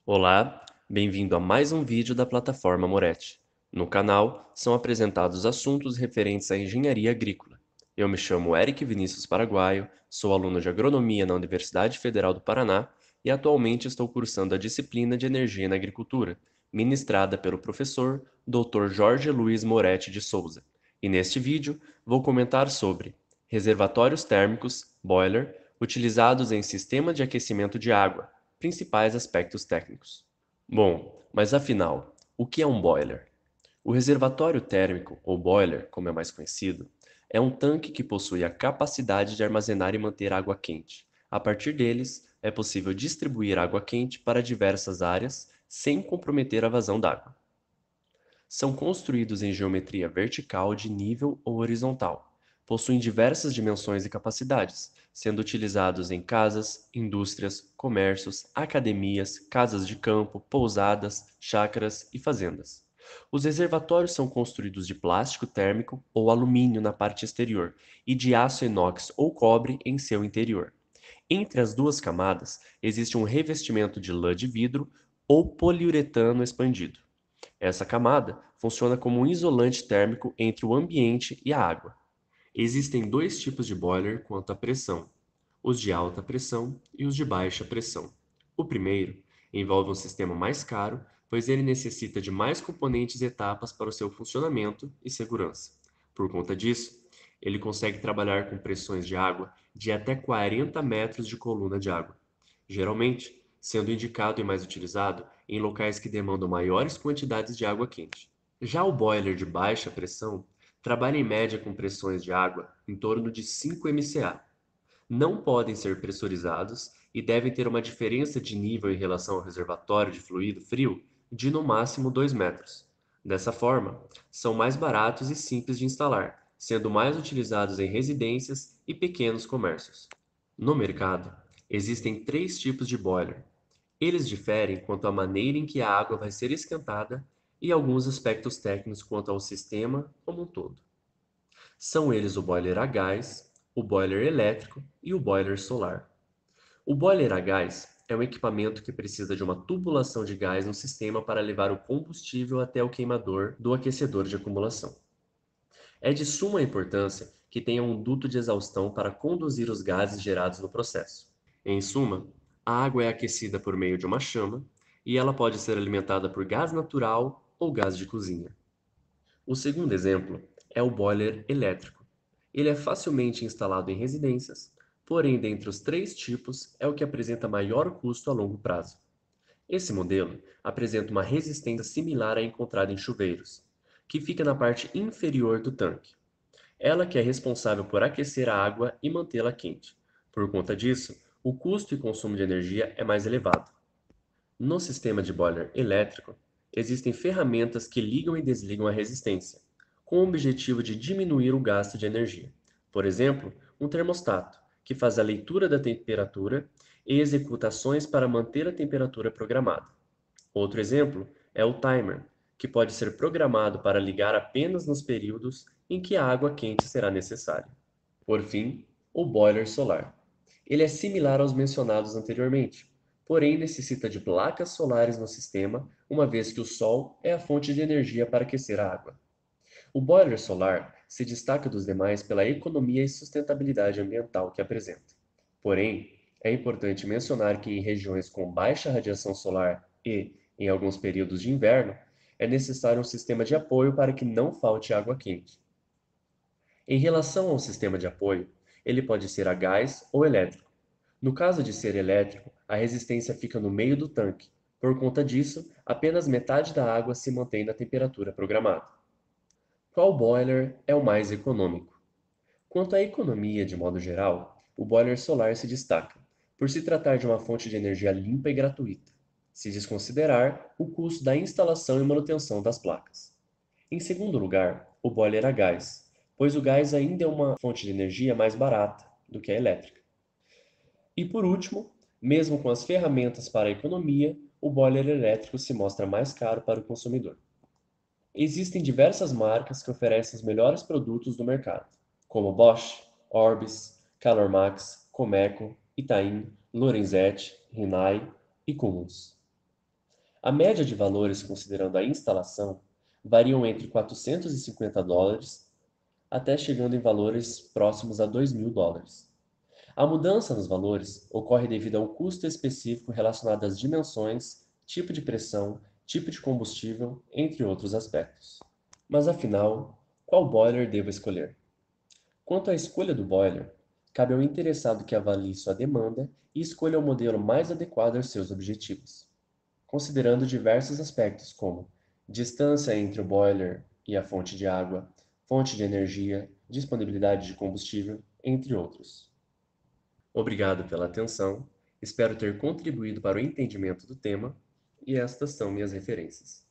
Olá, bem-vindo a mais um vídeo da plataforma Moretti. No canal são apresentados assuntos referentes à engenharia agrícola. Eu me chamo Eric Vinícius Paraguaio, sou aluno de agronomia na Universidade Federal do Paraná e atualmente estou cursando a disciplina de energia na agricultura, ministrada pelo professor Dr. Jorge Luiz Moretti de Souza. E neste vídeo vou comentar sobre reservatórios térmicos, boiler, utilizados em sistema de aquecimento de água, principais aspectos técnicos. Bom, mas afinal, o que é um boiler? O reservatório térmico, ou boiler, como é mais conhecido, é um tanque que possui a capacidade de armazenar e manter água quente. A partir deles, é possível distribuir água quente para diversas áreas sem comprometer a vazão d'água. São construídos em geometria vertical de nível ou horizontal. Possuem diversas dimensões e capacidades, sendo utilizados em casas, indústrias, comércios, academias, casas de campo, pousadas, chácaras e fazendas. Os reservatórios são construídos de plástico térmico ou alumínio na parte exterior e de aço inox ou cobre em seu interior. Entre as duas camadas existe um revestimento de lã de vidro ou poliuretano expandido. Essa camada funciona como um isolante térmico entre o ambiente e a água. Existem dois tipos de boiler quanto à pressão: os de alta pressão e os de baixa pressão. O primeiro envolve um sistema mais caro, pois ele necessita de mais componentes e etapas para o seu funcionamento e segurança. Por conta disso, ele consegue trabalhar com pressões de água de até 40 metros de coluna de água, geralmente sendo indicado e mais utilizado em locais que demandam maiores quantidades de água quente. Já o boiler de baixa pressão trabalha em média com pressões de água em torno de 5 mca. Não podem ser pressurizados e devem ter uma diferença de nível em relação ao reservatório de fluido frio de no máximo 2 metros. Dessa forma, são mais baratos e simples de instalar, sendo mais utilizados em residências e pequenos comércios. No mercado, existem três tipos de boiler. Eles diferem quanto à maneira em que a água vai ser esquentada e alguns aspectos técnicos quanto ao sistema como um todo. São eles o boiler a gás, o boiler elétrico e o boiler solar. O boiler a gás é um equipamento que precisa de uma tubulação de gás no sistema para levar o combustível até o queimador do aquecedor de acumulação. É de suma importância que tenha um duto de exaustão para conduzir os gases gerados no processo. Em suma, a água é aquecida por meio de uma chama e ela pode ser alimentada por gás natural ou gás de cozinha. O segundo exemplo é o boiler elétrico. Ele é facilmente instalado em residências, porém, dentre os três tipos, é o que apresenta maior custo a longo prazo. Esse modelo apresenta uma resistência similar à encontrada em chuveiros, que fica na parte inferior do tanque. Ela que é responsável por aquecer a água e mantê-la quente. Por conta disso, o custo e consumo de energia é mais elevado. No sistema de boiler elétrico, existem ferramentas que ligam e desligam a resistência, com o objetivo de diminuir o gasto de energia. Por exemplo, um termostato, que faz a leitura da temperatura e executa ações para manter a temperatura programada. Outro exemplo é o timer, que pode ser programado para ligar apenas nos períodos em que a água quente será necessária. Por fim, o boiler solar. Ele é similar aos mencionados anteriormente, porém necessita de placas solares no sistema, uma vez que o sol é a fonte de energia para aquecer a água. O boiler solar se destaca dos demais pela economia e sustentabilidade ambiental que apresenta. Porém, é importante mencionar que em regiões com baixa radiação solar e, em alguns períodos de inverno, é necessário um sistema de apoio para que não falte água quente. Em relação ao sistema de apoio, ele pode ser a gás ou elétrico. No caso de ser elétrico, a resistência fica no meio do tanque. Por conta disso, apenas metade da água se mantém na temperatura programada. Qual boiler é o mais econômico? Quanto à economia de modo geral, o boiler solar se destaca, por se tratar de uma fonte de energia limpa e gratuita, se desconsiderar o custo da instalação e manutenção das placas. Em segundo lugar, o boiler a gás, pois o gás ainda é uma fonte de energia mais barata do que a elétrica. E por último, mesmo com as ferramentas para a economia, o boiler elétrico se mostra mais caro para o consumidor. Existem diversas marcas que oferecem os melhores produtos do mercado, como Bosch, Orbis, Calormax, Comeco, Itaim, Lorenzetti, Rinnai e Cummins. A média de valores, considerando a instalação, variam entre US$ 450 até chegando em valores próximos a US$ 2.000. A mudança nos valores ocorre devido a um custo específico relacionado às dimensões, tipo de pressão, tipo de combustível, entre outros aspectos. Mas afinal, qual boiler devo escolher? Quanto à escolha do boiler, cabe ao interessado que avalie sua demanda e escolha o modelo mais adequado aos seus objetivos, considerando diversos aspectos como distância entre o boiler e a fonte de água, fonte de energia, disponibilidade de combustível, entre outros. Obrigado pela atenção, espero ter contribuído para o entendimento do tema, e estas são minhas referências.